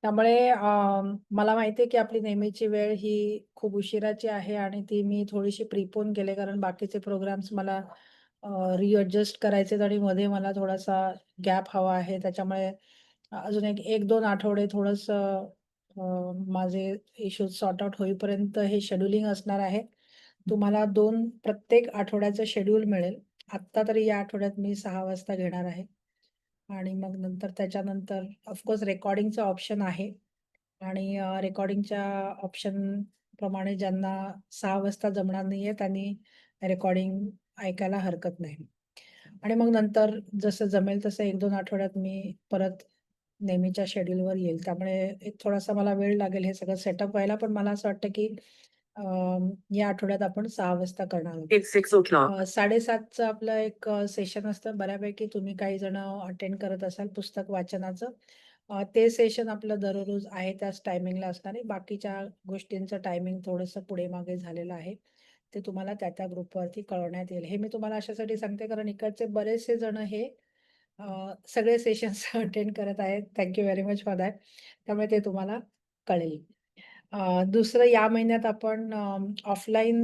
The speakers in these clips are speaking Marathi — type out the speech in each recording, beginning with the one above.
त्यामुळे मला माहिती आहे, की आपली नेहमीची वेळ ही खूप उशिराची आहे आणि ती मी थोडीशी प्रीपोन केली कारण बाकीचे प्रोग्राम्स मला रिअॅडजस्ट करायचे आहेत आणि मध्ये मला थोडासा गॅप हवा आहे. त्याच्यामुळे अजून एक 1-2 आठवडे थोडंसं माझे इश्यूज सॉर्ट आउट होईपर्यंत हे शेड्यूलिंग असणार आहे. तुम्हाला 2 प्रत्येक आठवड्याचं शेड्यूल मिळेल. आत्ता तरी या आठवड्यात मी 6 वाजता घेणार आहे. आणि मग नंतर त्याच्यानंतर ऑफकोर्स रेकॉर्डिंगचं ऑप्शन आहे आणि रेकॉर्डिंगच्या ऑप्शनप्रमाणे ज्यांना 6 वाजता जमणार नाहीये त्यांनी रेकॉर्डिंग ऐकायला हरकत नाही. आणि मग नंतर जसं जमेल तसं 1-2 आठवड्यात मी परत नेहमीच्या शेड्यूलवर येईल. त्यामुळे एक थोडासा मला वेळ लागेल हे सगळं सेटअप व्हायला. पण मला असं वाटतं, की अ, या आठवड्यात आपण 6 वाजता करणार आहोत. It's 6 o'clock. 7:30चं आपलं एक सेशन असतं. बऱ्यापैकी तुम्ही काही जण अटेंड करत असाल पुस्तक वाचनाचं. ते सेशन आपलं दररोज आहे त्याच टायमिंगला असणार आहे. बाकीच्या गोष्टींचं टायमिंग थोडंसं पुढे-मागे झालेलं आहे. ते तुम्हाला त्या ग्रुपवरती कळवण्यात येईल. हे मी तुम्हाला अशासाठी सांगते कारण इकडचे बरेचसे जण हे सगळे सेशन्स अटेंड करत आहेत. Thank you very much for that. त्यामुळे ते तुम्हाला कळेल. दुसरं या महिन्यात आपण ऑफलाईन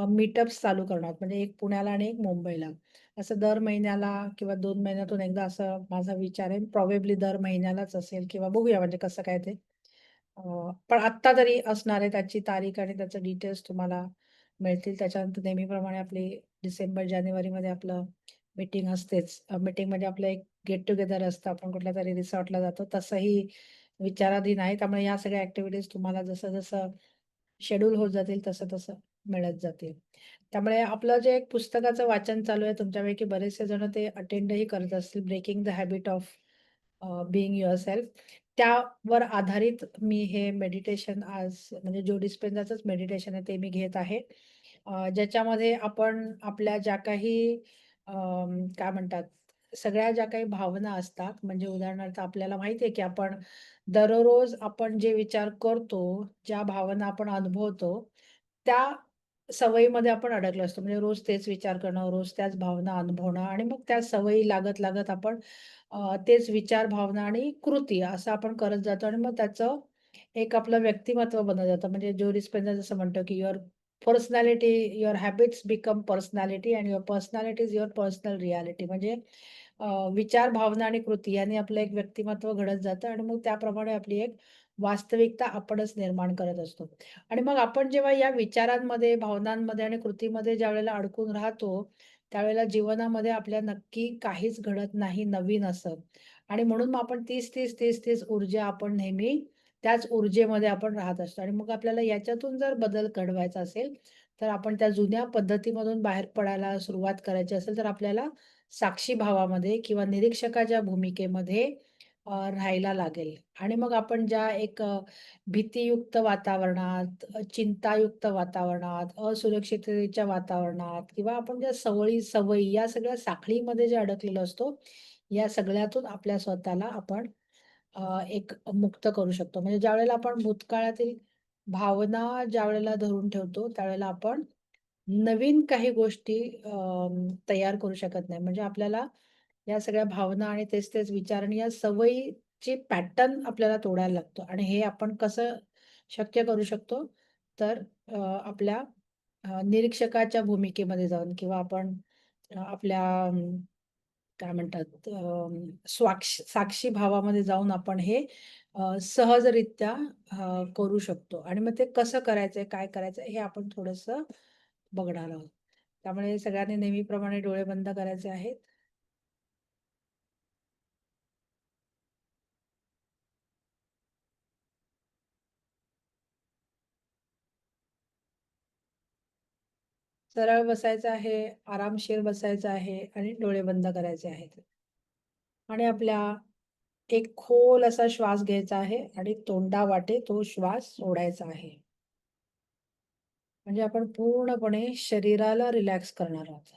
मीटअप्स चालू करणार आहोत. म्हणजे एक पुण्याला आणि एक मुंबईला. असं दर महिन्याला किंवा 2 महिन्यातून एकदा असं माझा विचार आहे. प्रॉबेबली दर महिन्यालाच असेल किंवा बघूया म्हणजे कसं काय ते. पण आत्ता तरी असणार आहे त्याची तारीख आणि त्याचं डिटेल्स तुम्हाला मिळतील. त्याच्यानंतर नेहमीप्रमाणे आपली डिसेंबर-जानेवारीमध्ये आपलं मीटिंग असतेच. मीटिंग म्हणजे आपलं एक गेट टुगेदर असतं. आपण कुठल्यातरी रिसॉर्टला जातो तसंही विचाराधीन आहे. त्यामुळे ह्या सगळ्या ॲक्टिव्हिटीज तुम्हाला जसं-जसं शेड्यूल होत जातील तसं-तसं मिळत जातील. त्यामुळे आपलं जे एक पुस्तकाचं वाचन चालू आहे तुमच्यापैकी बरेचसे जण ते अटेंडही करत असतील. Breaking the habit of being yourself. त्यावर आधारित मी हे मेडिटेशन आज म्हणजे जो डिस्पेन्झाचंच मेडिटेशन आहे ते मी घेत आहे. ज्याच्यामध्ये आपण आपल्या ज्या काही काय म्हणतात, सगळ्या ज्या काही भावना असतात, म्हणजे उदाहरणार्थ आपल्याला माहिती आहे, की आपण दररोज आपण जे विचार करतो, ज्या भावना आपण अनुभवतो, त्या सवयीमध्ये आपण अडकलो असतो. म्हणजे रोज तेच विचार करणं, रोज त्याच भावना अनुभवणं आणि मग त्या सवयी लागत-लागत आपण तेच विचार, भावना आणि कृती असं आपण करत जातो आणि मग त्याचं एक आपलं व्यक्तिमत्व बनत जातं. म्हणजे जो डिस्पेन्झा जसं म्हणतो, की your personality, your habits become personality and your personality is your personal reality. म्हणजे विचार, भावना आणि कृती याने आपलं एक व्यक्तिमत्व घडत जातं आणि मग त्याप्रमाणे आपली एक वास्तविकता आपणच निर्माण करत असतो. आणि मग आपण जेव्हा या विचारांमध्ये, भावनांमध्ये आणि कृतीमध्ये ज्यावेळेला अडकून राहतो, त्यावेळेला जीवनामध्ये आपल्या नक्की काहीच घडत नाही नवीन असं. आणि म्हणून मग आपण तीच ऊर्जा आपण नेहमी त्याच ऊर्जेमध्ये आपण राहत असतो. आणि मग आपल्याला याच्यातून जर बदल घडवायचा असेल, तर आपण त्या जुन्या पद्धतीमधून बाहेर पडायला सुरुवात करायची असेल, तर आपल्याला साक्षी भावामध्ये किंवा निरीक्षकाच्या भूमिकेमध्ये राहायला लागेल. आणि मग आपण ज्या एक भीतीयुक्त वातावरणात, चिंतायुक्त वातावरणात, असुरक्षिततेच्या वातावरणात किंवा आपण ज्या सवयी या सगळ्या साखळीमध्ये जे अडकलेलो असतो, या सगळ्यातून आपल्या स्वतःला आपण एक मुक्त करू शकतो. म्हणजे ज्यावेळेला आपण भूतकाळातील भावना ज्यावेळेला धरून ठेवतो, त्यावेळेला आपण नवीन काही गोष्टी तयार करू शकत नाही. म्हणजे आपल्याला या सगळ्या भावना आणि तेच-तेच विचार आणि या सवयीचे पॅटर्न आपल्याला तोडायला लागतो आणि हे आपण कसं शक्य करू शकतो? तर आपल्या निरीक्षकाच्या भूमिकेमध्ये जाऊन किंवा आपण आपल्या काय म्हणतात साक्षी भावामध्ये जाऊन आपण हे सहजरित्या करू शकतो आणि मग ते कसं करायचंय, काय करायचंय हे आपण थोडंसं बघणार आहोत. त्यामुळे सगळ्यांनी नेहमीप्रमाणे डोळे बंद करायचे आहेत. सरळ बसायचं आहे, आरामशीर बसायचं आहे आणि डोळे बंद करायचे आहेत. आणि आपल्या एक खोल असा श्वास घ्यायचा आहे आणि तोंडावाटे तो श्वास सोडायचा आहे. म्हणजे आपण पूर्णपणे शरीराला रिलॅक्स करणार आहोत.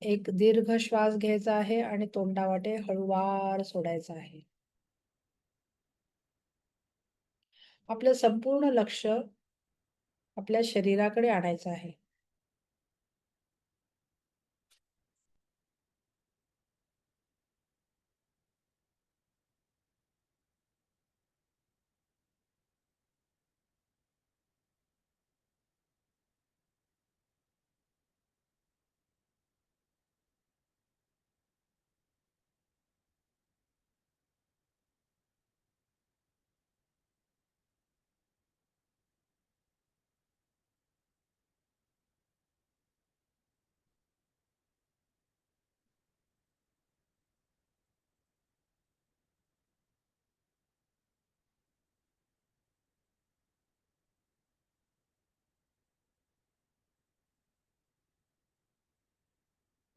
एक दीर्घ श्वास घ्यायचा आहे आणि तोंडावाटे हळूवार सोडायचा आहे. आपलं संपूर्ण लक्ष आपल्या शरीराकडे आणायचं आहे.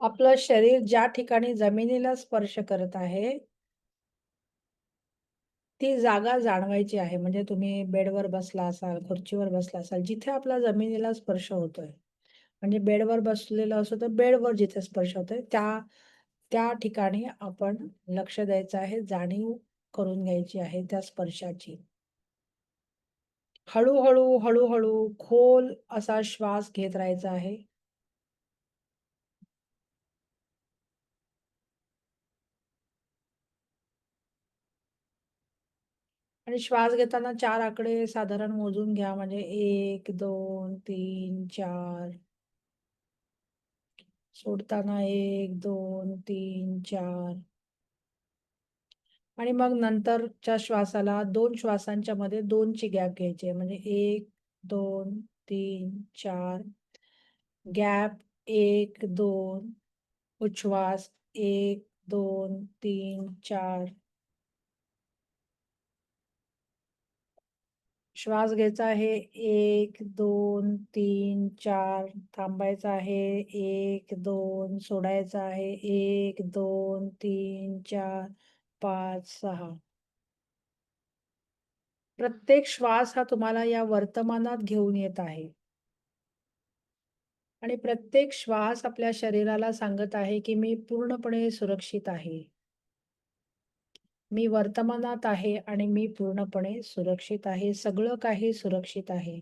आपलं शरीर ज्या ठिकाणी जमिनीला स्पर्श करत आहे, ती जागा जाणवायची आहे. म्हणजे तुम्ही बेडवर बसला असाल, खुर्चीवर बसला असाल, जिथे आपला जमिनीला स्पर्श होतोय. म्हणजे बेडवर बसलेलं असो तर बेडवर जिथे स्पर्श होतोय, त्या त्या ठिकाणी आपण लक्ष द्यायचं आहे, जाणीव करून घ्यायची आहे त्या स्पर्शाची. हळू-हळू, हळू-हळू खोल असा श्वास घेत राहायचा आहे. आणि श्वास घेताना 4 आकडे साधारण मोजून घ्या. म्हणजे 1, 2, 3, 4. सोडताना 1, 2, 3, 4. आणि मग नंतरच्या श्वासाला 2 श्वासांच्या मध्ये 2 ची गॅप घ्यायची आहे. म्हणजे 1, 2, 3, 4. गॅप 1, 2. उच्छ्वास 1, 2, 3, 4. श्वास घ्यायचा आहे 1, 2, 3, 4. थांबायचा आहे 1, 2. सोडायचा आहे 1, 2, 3, 4, 5, 6. प्रत्येक श्वास हा तुम्हाला या वर्तमानात घेऊन येत आहे आणि प्रत्येक श्वास आपल्या शरीराला सांगत आहे, की मी पूर्णपणे सुरक्षित आहे. मी वर्तमानात आहे आणि मी पूर्णपणे सुरक्षित आहे. सगळं काही सुरक्षित आहे.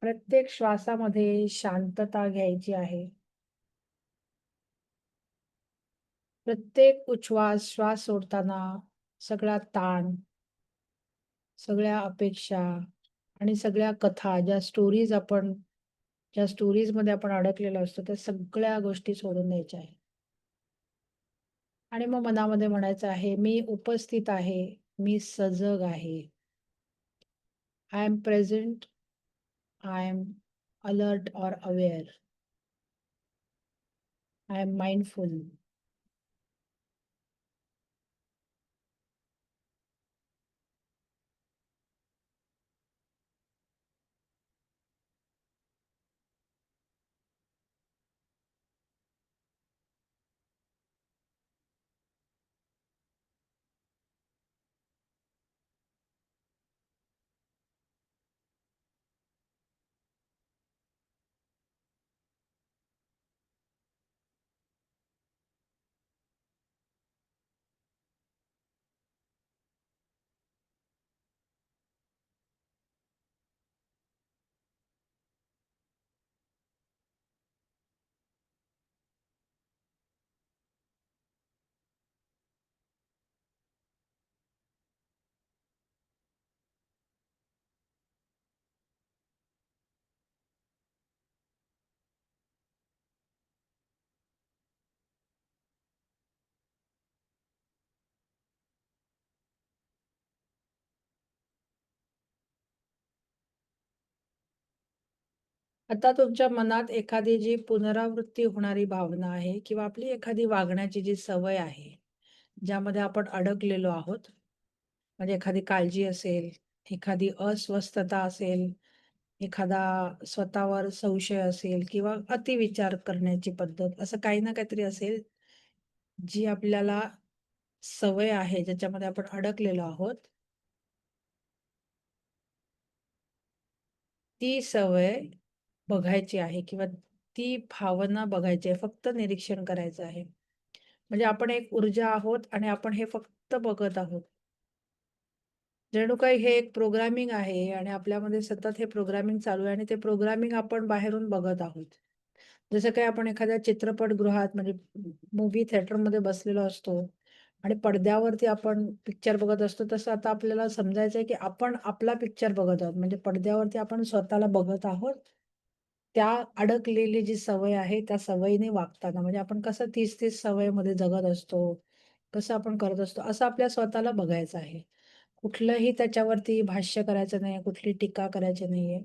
प्रत्येक श्वासामध्ये शांतता घ्यायची आहे. प्रत्येक उच्छ्वास, श्वास सोडताना सगळा ताण, सगळ्या अपेक्षा आणि सगळ्या कथा, ज्या स्टोरीजमध्ये आपण अडकलेलो असतो, त्या सगळ्या गोष्टी सोडून द्यायच्या आहेत. आणि मग मनामध्ये म्हणायचं आहे, मी उपस्थित आहे, मी सजग आहे. I am present, I am alert or aware, I am mindful. आता तुमच्या मनात एखादी जी पुनरावृत्ती होणारी भावना आहे किंवा आपली एखादी वागण्याची जी सवय आहे, ज्यामध्ये आपण अडकलेलो आहोत. म्हणजे एखादी काळजी असेल, एखादी अस्वस्थता असेल, एखादा स्वतःवर संशय असेल किंवा अतिविचार करण्याची पद्धत, असं काही ना काहीतरी असेल, जी आपल्याला सवय आहे, ज्याच्यामध्ये आपण अडकलेलो आहोत. ती सवय बघायची आहे किंवा ती भावना बघायची आहे. फक्त निरीक्षण करायचं आहे. म्हणजे आपण एक ऊर्जा आहोत आणि आपण हे फक्त बघत आहोत. जणू काही हे एक प्रोग्रामिंग आहे आणि आपल्यामध्ये सतत हे प्रोग्रामिंग चालू आहे आणि ते प्रोग्रामिंग आपण बाहेरून बघत आहोत. जसं काही आपण एखाद्या चित्रपटगृहात म्हणजे मूव्ही थिएटरमध्ये बसलेलो असतो आणि पडद्यावरती आपण पिक्चर बघत असतो, तसं आता आपल्याला समजायचं आहे, की आपण आपला पिक्चर बघत आहोत. म्हणजे पडद्यावरती आपण स्वतःला बघत आहोत. त्या अडकलेली जी सवय आहे, त्या सवयीने वागताना म्हणजे आपण कसं 30-30 सवयीमध्ये जगत असतो, कसं आपण करत असतो, असं आपल्या स्वतःला बघायचं आहे. कुठलंही त्याच्यावरती भाष्य करायचं नाही, कुठली टीका करायची नाहीये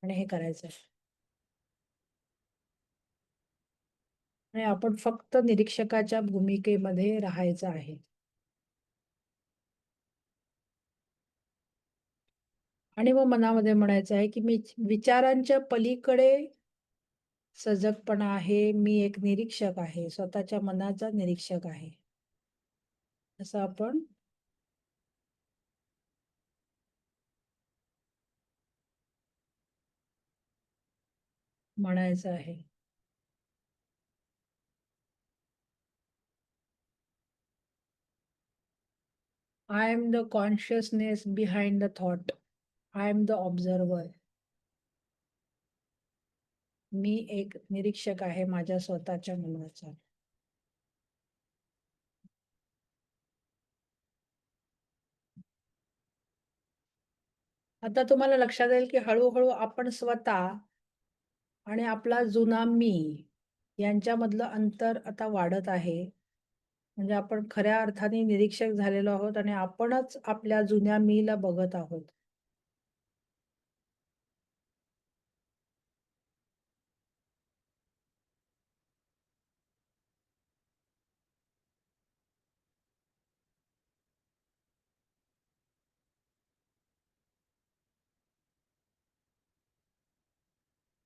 आणि हे करायचं आहे. आणि आपण फक्त निरीक्षकाच्या भूमिकेमध्ये राहायचं आहे. आणि मग मनामध्ये म्हणायचं आहे, की मी विचारांच्या पलीकडे सजगपणा आहे, मी एक निरीक्षक आहे, स्वतःच्या मनाचा निरीक्षक आहे. असं आपण म्हणायचं आहे. I am the consciousness behind the thought. I am the observer. मी एक निरीक्षक आहे माझ्या स्वतःच्या मनाचा. आता तुम्हाला लक्षात येईल, की हळू आपण स्वतः आणि आपला जुना मी यांच्यामधलं अंतर आता वाढत आहे. म्हणजे आपण खऱ्या अर्थाने निरीक्षक झालेलो आहोत आणि आपणच आपल्या जुन्या मीला बघत आहोत.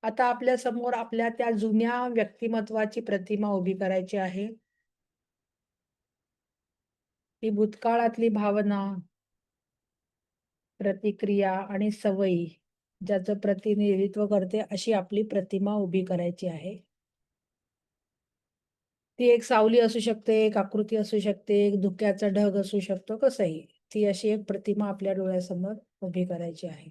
आता आपल्या समोर आपल्या त्या जुन्या व्यक्तिमत्वाची प्रतिमा उभी करायची आहे. ती भूतकाळातली भावना, प्रतिक्रिया आणि सवयी ज्याचं प्रतिनिधित्व करते अशी आपली प्रतिमा उभी करायची आहे. ती एक सावली असू शकते, एक आकृती असू शकते, एक धुक्याचा ढग असू शकतो, कसंही. ती अशी एक प्रतिमा आपल्या डोळ्यासमोर उभी करायची आहे.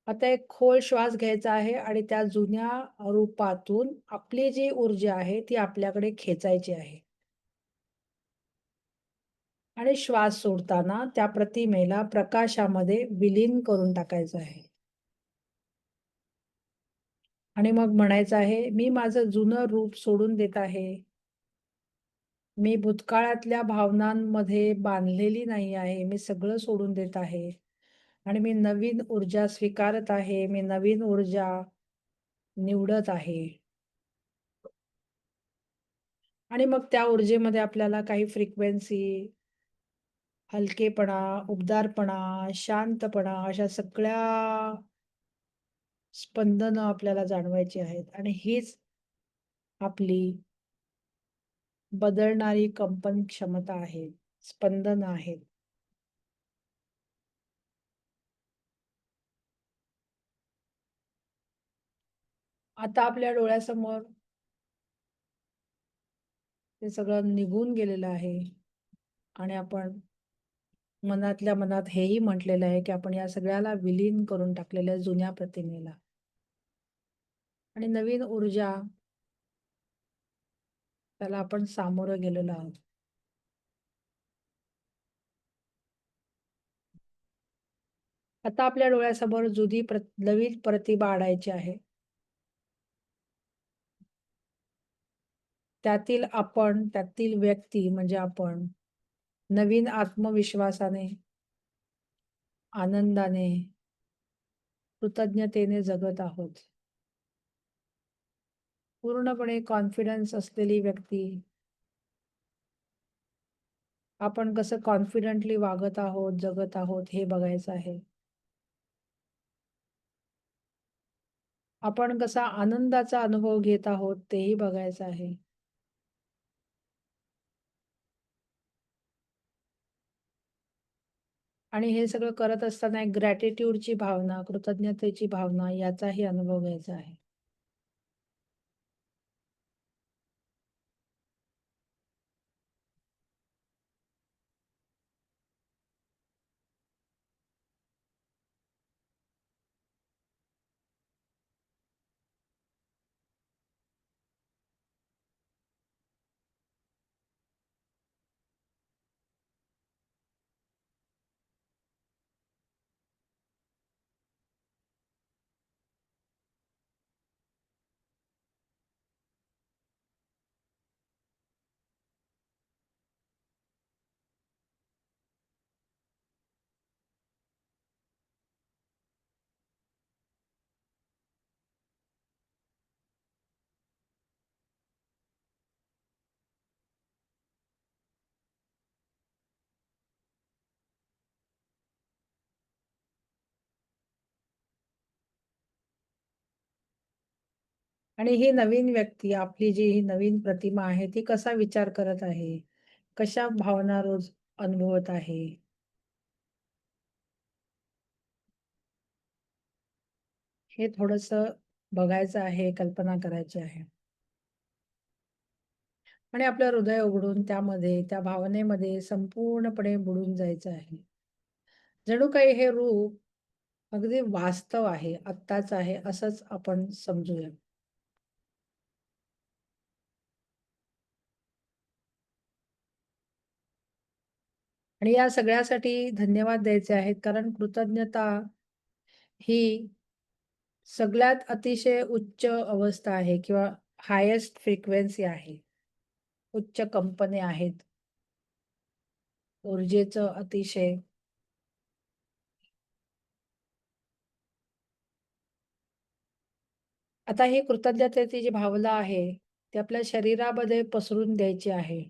आता एक खोल श्वास घ्यायचा आहे आणि त्या जुन्या रूपातून आपली जी ऊर्जा आहे ती आपल्याकडे खेचायची आहे. आणि श्वास सोडताना त्या प्रतिमेला प्रकाशामध्ये विलीन करून टाकायचं आहे. आणि मग म्हणायचं आहे, "मी माझं जुनं रूप सोडून देत आहे. मी भूतकाळातल्या भावनांमध्ये बांधलेली नाही आहे. मी सगळं सोडून देत आहे. आणि मी नवीन ऊर्जा स्वीकारत आहे. मी नवीन ऊर्जा निवडत आहे." आणि मग त्या ऊर्जेमध्ये आपल्याला काही फ्रिक्वेन्सी, हलकेपणा, उबदारपणा, शांतपणा अशा सगळ्या स्पंदनं आपल्याला जाणवायची आहेत आणि हीच आपली बदलणारी कंपन क्षमता आहे, स्पंदनं आहेत. आता आपल्या डोळ्यासमोर ते सगळं निघून गेलेलं आहे आणि आपण मनातल्या मनात हेही म्हटलेलं आहे, की आपण या सगळ्याला विलीन करून टाकलेलं आहे जुन्या प्रतिमेला आणि नवीन ऊर्जा त्याला आपण सामोरं गेलेलो आहोत. आता आपल्या डोळ्यासमोर नवीन प्रतिभा आणायची आहे. त्यातील आपण, त्यातील व्यक्ती म्हणजे आपण नवीन आत्मविश्वासाने, आनंदाने, कृतज्ञतेने जगत आहोत. पूर्णपणे कॉन्फिडन्स असलेली व्यक्ती, आपण कसं कॉन्फिडेंटली वागत आहोत, जगत आहोत हे बघायचं आहे. आपण कसा आनंदाचा अनुभव घेत आहोत तेही बघायचं आहे. आणि हे सगळं करत असताना एक ग्रॅटिट्यूडची भावना, कृतज्ञतेची भावना याचाही अनुभव घ्यायचा आहे. आणि ही नवीन व्यक्ती आपली जी ही नवीन प्रतिमा आहे, ती कसा विचार करत आहे? कशा भावना रोज अनुभवत आहे? हे थोडंसं बघायचं आहे, कल्पना करायची आहे. आणि आपलं हृदय उघडून त्यामध्ये, त्या भावनेमध्ये संपूर्णपणे बुडून जायचं आहे. जणू काही हे रूप अगदी वास्तव आहे, आत्ताच आहे असंच आपण समजूया. आणि या सगळ्यासाठी धन्यवाद द्यायचे आहेत कारण कृतज्ञता ही सगळ्यात अतिशय उच्च अवस्था आहे किंवा हायेस्ट फ्रिक्वेन्सी आहे. उच्च कंपने आहेत. ऊर्जेचं अतिशय आता ही कृतज्ञतेची जी भावना आहे, ती आपल्या शरीरामध्ये पसरून द्यायची आहे.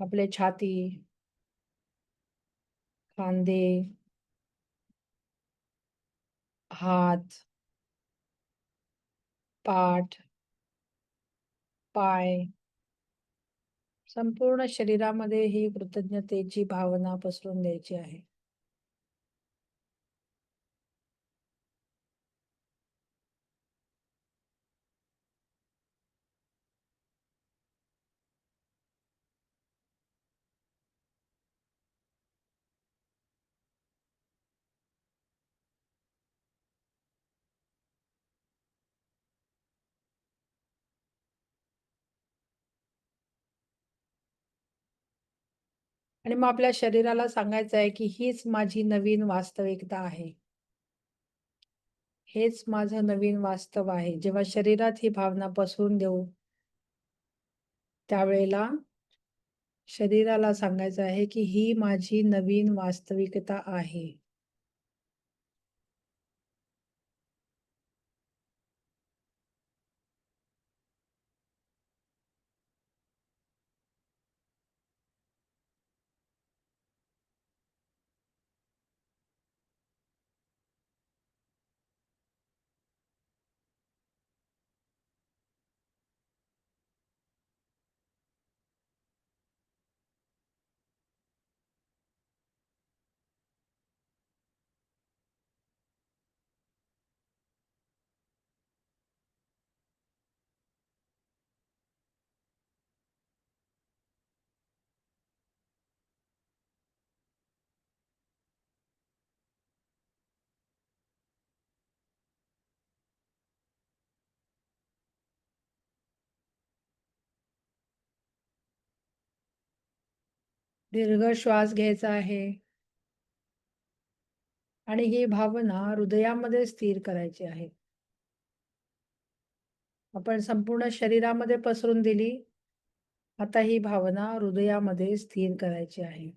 आपले छाती, खांदे, हात, पाठ, पाय, संपूर्ण शरीरामध्ये ही कृतज्ञतेची भावना पसरून द्यायची आहे. आणि मग आपल्या शरीराला सांगायचं आहे, की हीच माझी नवीन वास्तविकता आहे. हेच माझं नवीन वास्तव आहे. जेव्हा शरीरात ही भावना पसरून देऊ, त्यावेळेला शरीराला सांगायचं आहे, की ही माझी नवीन वास्तविकता आहे. दीर्घ श्वास घ्यायचा आहे आणि ही भावना हृदयामध्ये स्थिर करायची आहे. आपण संपूर्ण शरीरामध्ये पसरून दिली. आता ही भावना हृदयामध्ये स्थिर करायची आहे.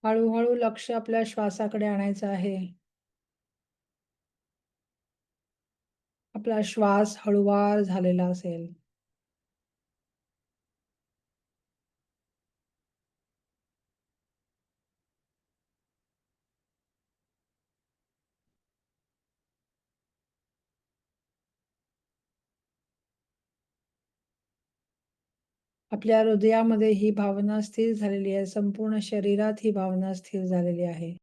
हळू लक्ष आपल्या श्वासाकडे आणायचं आहे. आपला श्वास हळूवार झालेला असेल. आपल्या हृदयामध्ये ही भावना स्थिर झालेली आहे. संपूर्ण शरीरात ही भावना स्थिर झालेली आहे.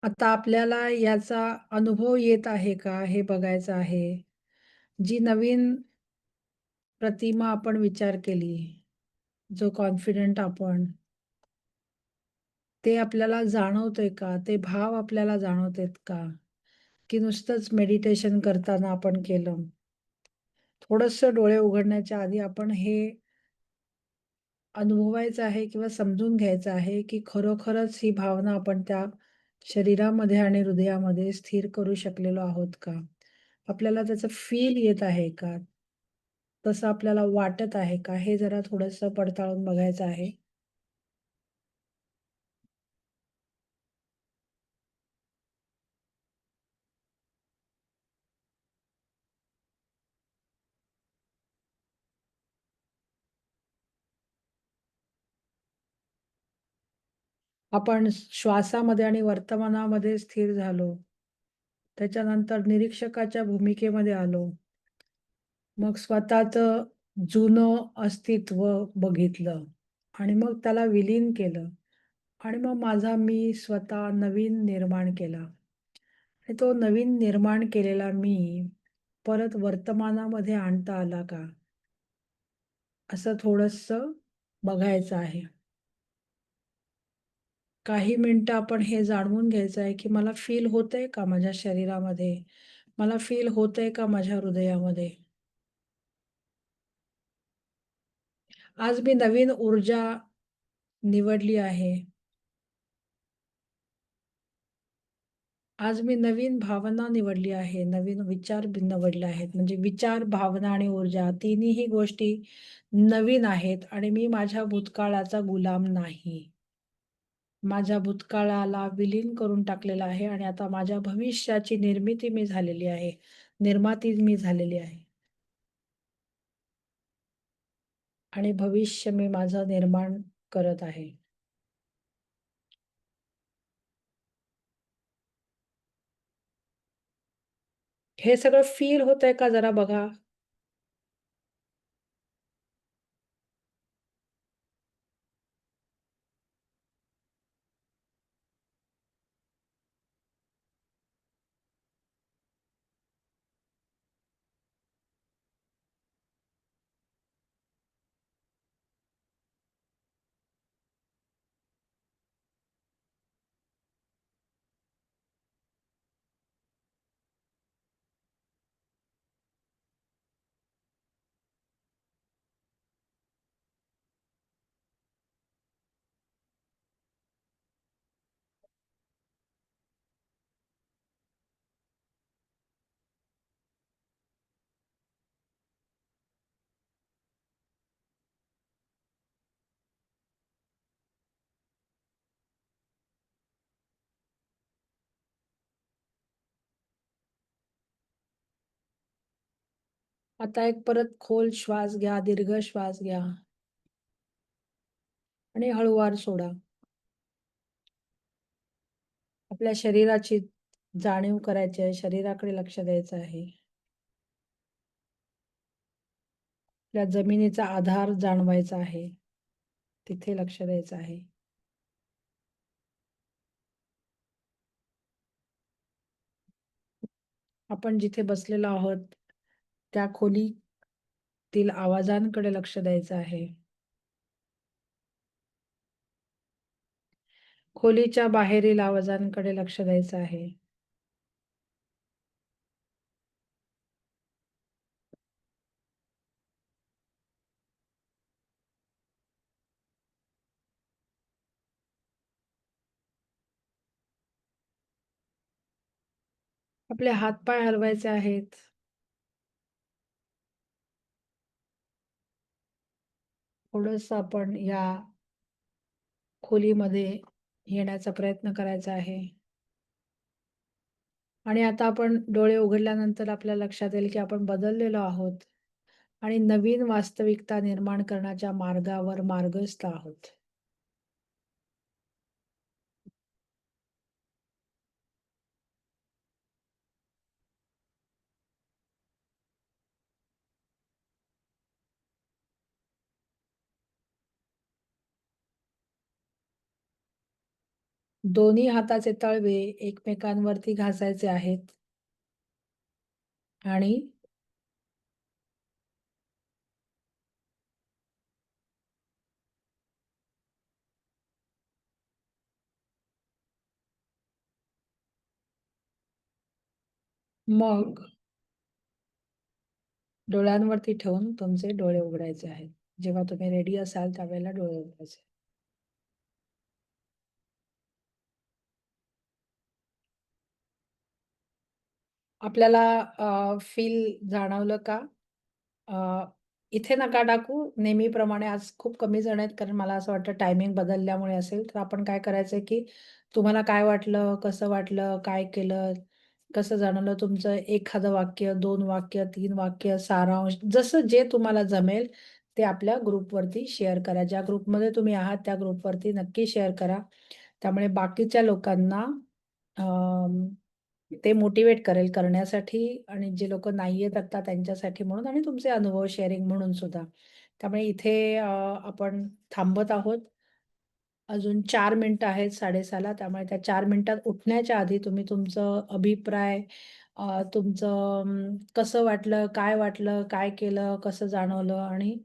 आता आपल्याला याचा अनुभव येत आहे का हे बघायचं आहे. जी नवीन प्रतिमा आपण विचार केली, जो कॉन्फिडंट आपण, ते आपल्याला जाणवतंय का? ते भाव आपल्याला जाणवतायत का? की नुसतंच मेडिटेशन करताना आपण केलं? थोडंसं डोळे उघडण्याच्या आधी आपण हे अनुभवायचं आहे किंवा समजून घ्यायचं आहे, की खरोखरच ही भावना आपण त्या शरीरामध्ये आणि हृदयामध्ये स्थिर करू शकलेलो आहोत का? आपल्याला त्याचं फील येत आहे का? तसं आपल्याला वाटत आहे का? हे जरा थोडंसं पडताळून बघायचं आहे. आपण श्वासामध्ये आणि वर्तमानामध्ये स्थिर झालो. त्याच्यानंतर निरीक्षकाच्या भूमिकेमध्ये आलो. मग स्वतःचं जुनं अस्तित्व बघितलं आणि मग त्याला विलीन केलं आणि मग माझा मी स्वतः नवीन निर्माण केला आणि तो नवीन निर्माण केलेला मी परत वर्तमानामध्ये आणता आला का? असं थोडंसं बघायचं आहे. काही मिनिटं आपण हे जाणून घ्यायचं आहे, की मला फील होतंय का माझ्या शरीरामध्ये? मला फील होतंय का माझ्या हृदयामध्ये? आज मी नवीन ऊर्जा निवडली आहे. आज मी नवीन भावना निवडली आहे. नवीन विचार निवडले आहेत. म्हणजे विचार, भावना आणि ऊर्जा तिन्हीही गोष्टी नवीन आहेत आणि मी माझ्या भूतकाळाचा गुलाम नाही. माझ्या भूतकाळाला विलीन करून टाकलेलं आहे आणि आता माझ्या भविष्याची निर्मिती मी झालेली आहे. निर्माती मी झालेली आहे आणि भविष्य मी माझं निर्माण करत आहे. हे सगळं फील होतंय का जरा बघा. आता एक परत खोल श्वास घ्या, दीर्घ श्वास घ्या आणि हळूवार सोडा. आपल्या शरीराची जाणीव करायची आहे, शरीराकडे लक्ष द्यायचं आहे. आपल्या जमिनीचा आधार जाणवायचा आहे. तिथे लक्ष द्यायचं आहे. आपण जिथे बसलेलो आहोत, त्या खोलीतील आवाजांकडे लक्ष द्यायचं आहे. खोलीच्या बाहेरील आवाजांकडे लक्ष द्यायचं आहे. आपले हात-पाय हलवायचे आहेत. थोडंसं आपण या खोलीमध्ये येण्याचा प्रयत्न करायचा आहे. आणि आता आपण डोळे उघडल्यानंतर आपल्या लक्षात येईल, की आपण बदललेलो आहोत आणि नवीन वास्तविकता निर्माण करण्याच्या मार्गावर मार्गस्थ आहोत. दोन्ही हाताचे तळवे एकमेकांवरती घासायचे आहेत आणि मग डोळ्यांवरती ठेवून तुमचे डोळे उघडायचे आहेत. जेव्हा तुम्ही रेडी असाल त्यावेळेला डोळे उघडायचे. आपल्याला फील जाणवलं का? अ, इथे नका टाकू. नेहमीप्रमाणे आज खूप कमी जण आहेत, कारण मला असं वाटतं टायमिंग बदलल्यामुळे असेल. तर आपण काय करायचंय, की तुम्हाला काय वाटलं, कसं वाटलं, काय केलं, कसं जाणवलं तुमचं एखादं वाक्य, 2 वाक्य, 3 वाक्य, सारांश जसं जे तुम्हाला जमेल ते आपल्या ग्रुपवरती शेअर करा. ज्या ग्रुपमध्ये तुम्ही आहात त्या ग्रुपवरती नक्की शेअर करा. त्यामुळे बाकीच्या लोकांना ते मोटिव्हेट करेल करण्यासाठी आणि जे लोकं नाही आहेत आत्ता त्यांच्यासाठी म्हणून आणि तुमचे अनुभव शेअरिंग म्हणून सुद्धा. त्यामुळे इथे आपण थांबत आहोत. अजून 4 मिनिटं आहेत 6:30ला. त्यामुळे त्या 4 मिनिटात उठण्याच्या आधी तुम्ही तुमचं अभिप्राय तुमचं कसं वाटलं, काय केलं, कसं जाणवलं आणि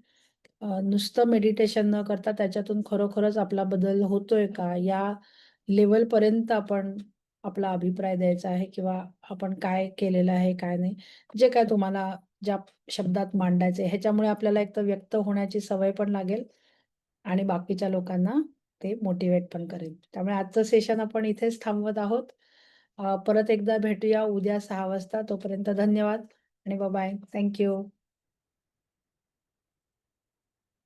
नुसतं मेडिटेशन न करता त्याच्यातून खरोखरच आपला बदल होतोय का? या लेव्हलपर्यंत आपण आपला अभिप्राय द्यायचा आहे किंवा आपण काय केलेलं आहे, काय नाही. जे काय तुम्हाला ज्या शब्दात मांडायचं आहे, ह्याच्यामुळे आपल्याला एक तर व्यक्त होण्याची सवय पण लागेल आणि बाकीच्या लोकांना ते मोटिव्हेट पण करेल. त्यामुळे आजचं सेशन आपण इथेच थांबवत आहोत. परत एकदा भेटूया उद्या 6 वाजता. तोपर्यंत धन्यवाद आणि बाय-बाय. Thank you.